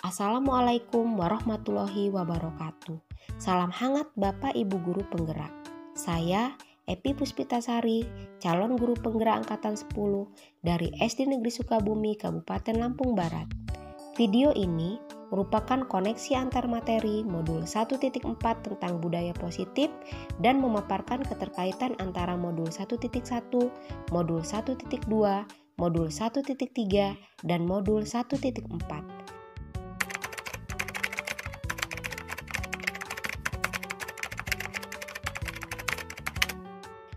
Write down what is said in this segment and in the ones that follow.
Assalamualaikum warahmatullahi wabarakatuh. Salam hangat Bapak Ibu Guru Penggerak. Saya Epi Puspitasari, calon guru penggerak angkatan 10 dari SD Negeri Sukabumi, Kabupaten Lampung Barat. Video ini merupakan koneksi antar materi modul 1.4 tentang budaya positif dan memaparkan keterkaitan antara modul 1.1, modul 1.2, modul 1.3, dan modul 1.4.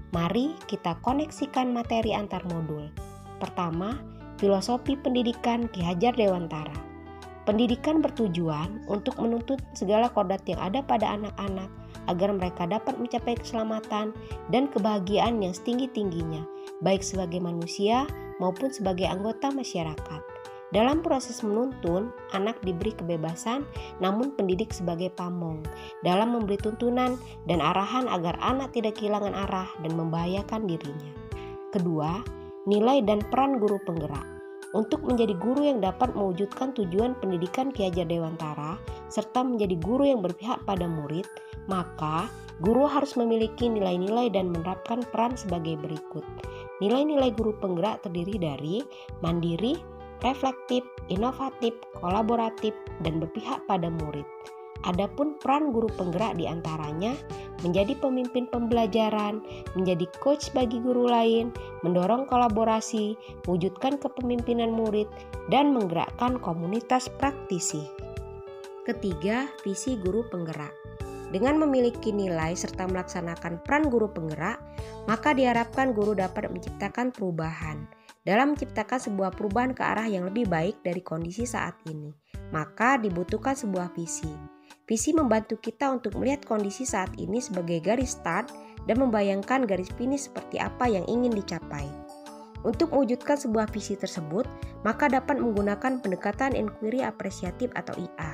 Mari kita koneksikan materi antar modul. Pertama, filosofi pendidikan Ki Hajar Dewantara. Pendidikan bertujuan untuk menuntut segala kodrat yang ada pada anak-anak agar mereka dapat mencapai keselamatan dan kebahagiaan yang setinggi-tingginya, baik sebagai manusia maupun sebagai anggota masyarakat. Dalam proses menuntun, anak diberi kebebasan, namun pendidik sebagai pamong dalam memberi tuntunan dan arahan agar anak tidak kehilangan arah dan membahayakan dirinya. Kedua, nilai dan peran guru penggerak. Untuk menjadi guru yang dapat mewujudkan tujuan pendidikan Ki Hajar Dewantara serta menjadi guru yang berpihak pada murid, maka guru harus memiliki nilai-nilai dan menerapkan peran sebagai berikut. Nilai-nilai guru penggerak terdiri dari mandiri, reflektif, inovatif, kolaboratif, dan berpihak pada murid. Adapun peran guru penggerak diantaranya menjadi pemimpin pembelajaran, menjadi coach bagi guru lain, mendorong kolaborasi, mewujudkan kepemimpinan murid, dan menggerakkan komunitas praktisi. Ketiga, visi guru penggerak. Dengan memiliki nilai serta melaksanakan peran guru penggerak, maka diharapkan guru dapat menciptakan perubahan. Dalam menciptakan sebuah perubahan ke arah yang lebih baik dari kondisi saat ini, maka dibutuhkan sebuah visi. Visi membantu kita untuk melihat kondisi saat ini sebagai garis start dan membayangkan garis finish seperti apa yang ingin dicapai. Untuk mewujudkan sebuah visi tersebut, maka dapat menggunakan pendekatan inquiry apresiatif atau IA.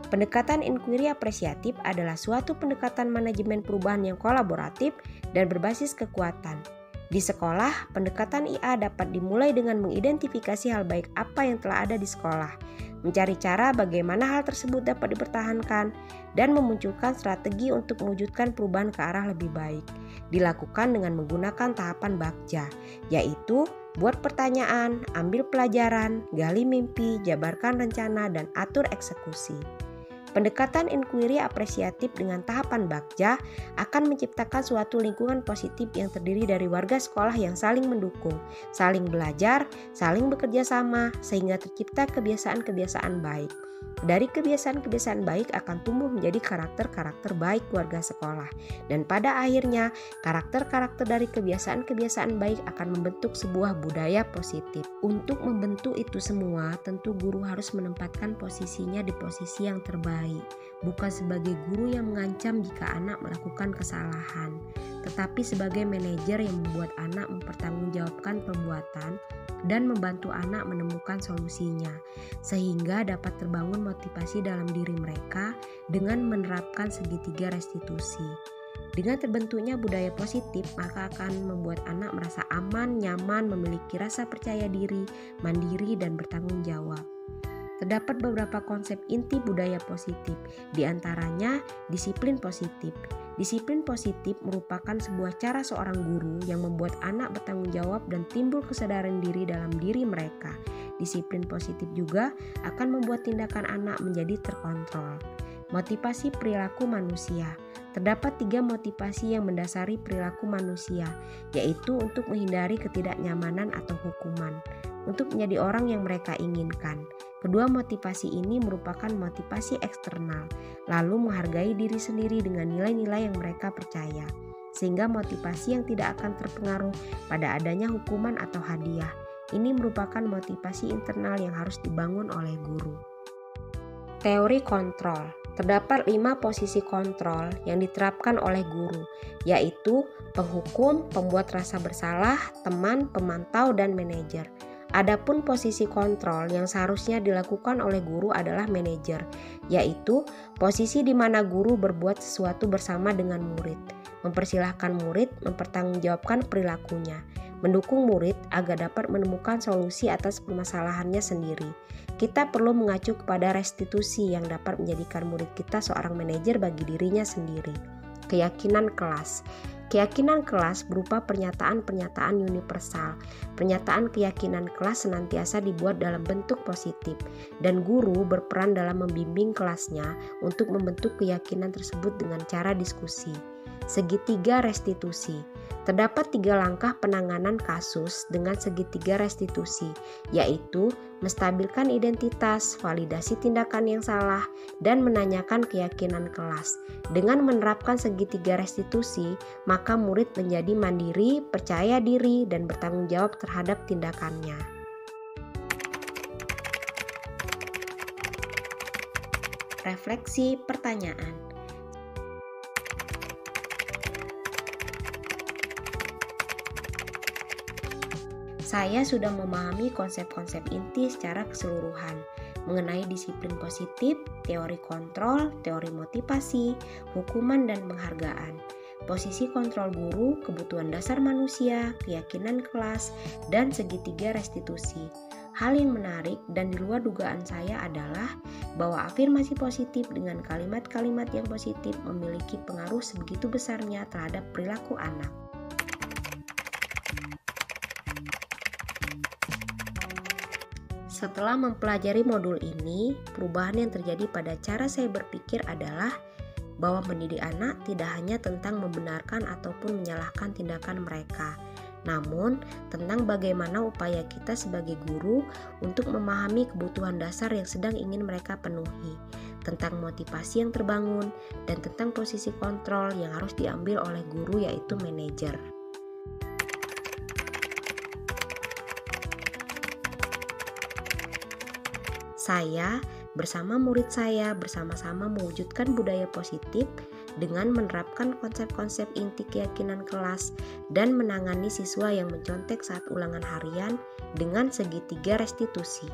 Pendekatan inquiry apresiatif adalah suatu pendekatan manajemen perubahan yang kolaboratif dan berbasis kekuatan. Di sekolah, pendekatan IA dapat dimulai dengan mengidentifikasi hal baik apa yang telah ada di sekolah, mencari cara bagaimana hal tersebut dapat dipertahankan, dan memunculkan strategi untuk mewujudkan perubahan ke arah lebih baik. Dilakukan dengan menggunakan tahapan Bagja, yaitu buat pertanyaan, ambil pelajaran, gali mimpi, jabarkan rencana, dan atur eksekusi. Pendekatan inquiry apresiatif dengan tahapan Bagja akan menciptakan suatu lingkungan positif yang terdiri dari warga sekolah yang saling mendukung, saling belajar, saling bekerja sama, sehingga tercipta kebiasaan-kebiasaan baik. Dari kebiasaan-kebiasaan baik akan tumbuh menjadi karakter-karakter baik warga sekolah. Dan pada akhirnya, karakter-karakter dari kebiasaan-kebiasaan baik akan membentuk sebuah budaya positif. Untuk membentuk itu semua, tentu guru harus menempatkan posisinya di posisi yang terbaik. Bukan sebagai guru yang mengancam jika anak melakukan kesalahan, tetapi sebagai manajer yang membuat anak mempertanggungjawabkan perbuatan dan membantu anak menemukan solusinya, sehingga dapat terbangun motivasi dalam diri mereka dengan menerapkan segitiga restitusi. Dengan terbentuknya budaya positif, maka akan membuat anak merasa aman, nyaman, memiliki rasa percaya diri, mandiri, dan bertanggung jawab. Terdapat beberapa konsep inti budaya positif, diantaranya disiplin positif. Disiplin positif merupakan sebuah cara seorang guru yang membuat anak bertanggung jawab dan timbul kesadaran diri dalam diri mereka. Disiplin positif juga akan membuat tindakan anak menjadi terkontrol. Motivasi perilaku manusia. Terdapat 3 motivasi yang mendasari perilaku manusia, yaitu untuk menghindari ketidaknyamanan atau hukuman, untuk menjadi orang yang mereka inginkan. Kedua motivasi ini merupakan motivasi eksternal, lalu menghargai diri sendiri dengan nilai-nilai yang mereka percaya, sehingga motivasi yang tidak akan terpengaruh pada adanya hukuman atau hadiah. Ini merupakan motivasi internal yang harus dibangun oleh guru. Teori kontrol. Terdapat 5 posisi kontrol yang diterapkan oleh guru, yaitu penghukum, pembuat rasa bersalah, teman, pemantau, dan manajer. Adapun posisi kontrol yang seharusnya dilakukan oleh guru adalah manajer, yaitu posisi di mana guru berbuat sesuatu bersama dengan murid, mempersilahkan murid mempertanggungjawabkan perilakunya, mendukung murid agar dapat menemukan solusi atas permasalahannya sendiri. kita perlu mengacu kepada restitusi yang dapat menjadikan murid kita seorang manajer bagi dirinya sendiri. Keyakinan kelas. Keyakinan kelas berupa pernyataan-pernyataan universal. Pernyataan keyakinan kelas senantiasa dibuat dalam bentuk positif, dan guru berperan dalam membimbing kelasnya untuk membentuk keyakinan tersebut dengan cara diskusi. Segitiga restitusi. Terdapat 3 langkah penanganan kasus dengan segitiga restitusi, yaitu menstabilkan identitas, validasi tindakan yang salah, dan menanyakan keyakinan kelas. Dengan menerapkan segitiga restitusi, maka murid menjadi mandiri, percaya diri, dan bertanggung jawab terhadap tindakannya. Refleksi pertanyaan. Saya sudah memahami konsep-konsep inti secara keseluruhan mengenai disiplin positif, teori kontrol, teori motivasi, hukuman dan penghargaan, posisi kontrol guru, kebutuhan dasar manusia, keyakinan kelas, dan segitiga restitusi. Hal yang menarik dan di luar dugaan saya adalah bahwa afirmasi positif dengan kalimat-kalimat yang positif memiliki pengaruh sebegitu besarnya terhadap perilaku anak. Setelah mempelajari modul ini, perubahan yang terjadi pada cara saya berpikir adalah bahwa mendidik anak tidak hanya tentang membenarkan ataupun menyalahkan tindakan mereka, namun tentang bagaimana upaya kita sebagai guru untuk memahami kebutuhan dasar yang sedang ingin mereka penuhi, tentang motivasi yang terbangun, dan tentang posisi kontrol yang harus diambil oleh guru yaitu manajer. Saya bersama murid saya bersama-sama mewujudkan budaya positif dengan menerapkan konsep-konsep inti keyakinan kelas dan menangani siswa yang mencontek saat ulangan harian dengan segitiga restitusi.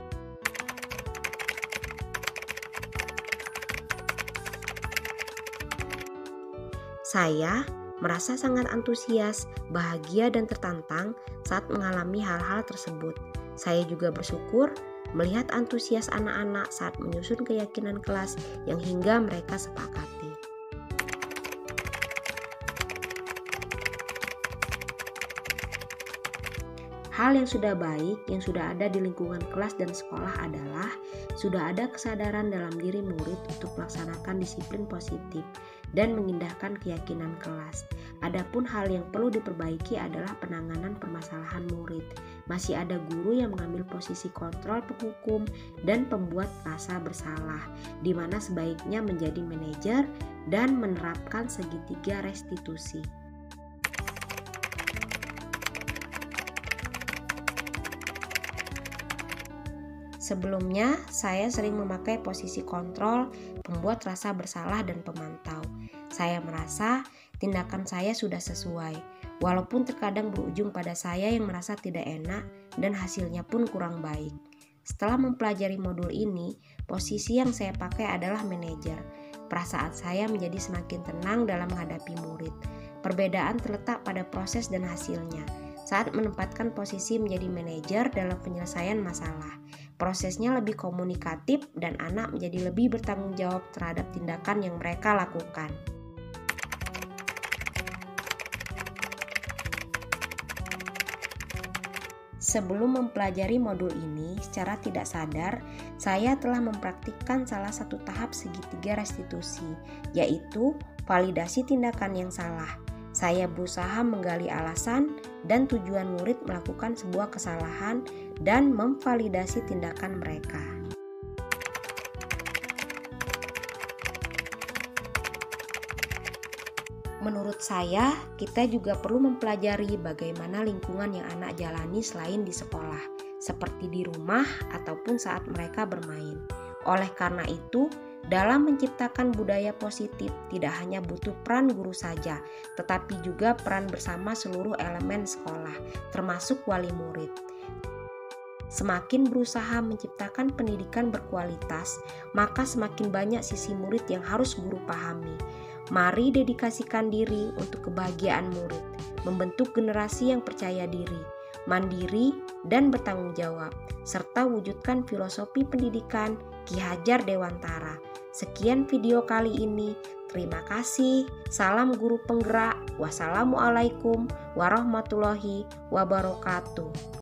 Saya merasa sangat antusias, bahagia, dan tertantang saat mengalami hal-hal tersebut. Saya juga bersyukur melihat antusias anak-anak saat menyusun keyakinan kelas yang hingga mereka sepakati. Hal yang sudah baik, yang sudah ada di lingkungan kelas dan sekolah adalah sudah ada kesadaran dalam diri murid untuk melaksanakan disiplin positif dan mengindahkan keyakinan kelas. Adapun hal yang perlu diperbaiki adalah penanganan permasalahan murid. Masih ada guru yang mengambil posisi kontrol, penghukum, dan pembuat rasa bersalah, di mana sebaiknya menjadi manajer dan menerapkan segitiga restitusi. Sebelumnya, saya sering memakai posisi kontrol, pembuat rasa bersalah, dan pemantau. Saya merasa tindakan saya sudah sesuai, walaupun terkadang berujung pada saya yang merasa tidak enak dan hasilnya pun kurang baik. Setelah mempelajari modul ini, posisi yang saya pakai adalah manajer. Perasaan saya menjadi semakin tenang dalam menghadapi murid. Perbedaan terletak pada proses dan hasilnya. Saat menempatkan posisi menjadi manajer dalam penyelesaian masalah, prosesnya lebih komunikatif dan anak menjadi lebih bertanggung jawab terhadap tindakan yang mereka lakukan. Sebelum mempelajari modul ini, secara tidak sadar, saya telah mempraktikkan salah satu tahap segitiga restitusi, yaitu validasi tindakan yang salah. Saya berusaha menggali alasan dan tujuan murid melakukan sebuah kesalahan dan memvalidasi tindakan mereka. Menurut saya, kita juga perlu mempelajari bagaimana lingkungan yang anak jalani selain di sekolah, seperti di rumah ataupun saat mereka bermain. Oleh karena itu, dalam menciptakan budaya positif tidak hanya butuh peran guru saja, tetapi juga peran bersama seluruh elemen sekolah, termasuk wali murid. Semakin berusaha menciptakan pendidikan berkualitas, maka semakin banyak sisi murid yang harus guru pahami. Mari dedikasikan diri untuk kebahagiaan murid, membentuk generasi yang percaya diri, mandiri, dan bertanggung jawab, serta wujudkan filosofi pendidikan Ki Hajar Dewantara. Sekian video kali ini. Terima kasih. Salam guru penggerak. Wassalamualaikum warahmatullahi wabarakatuh.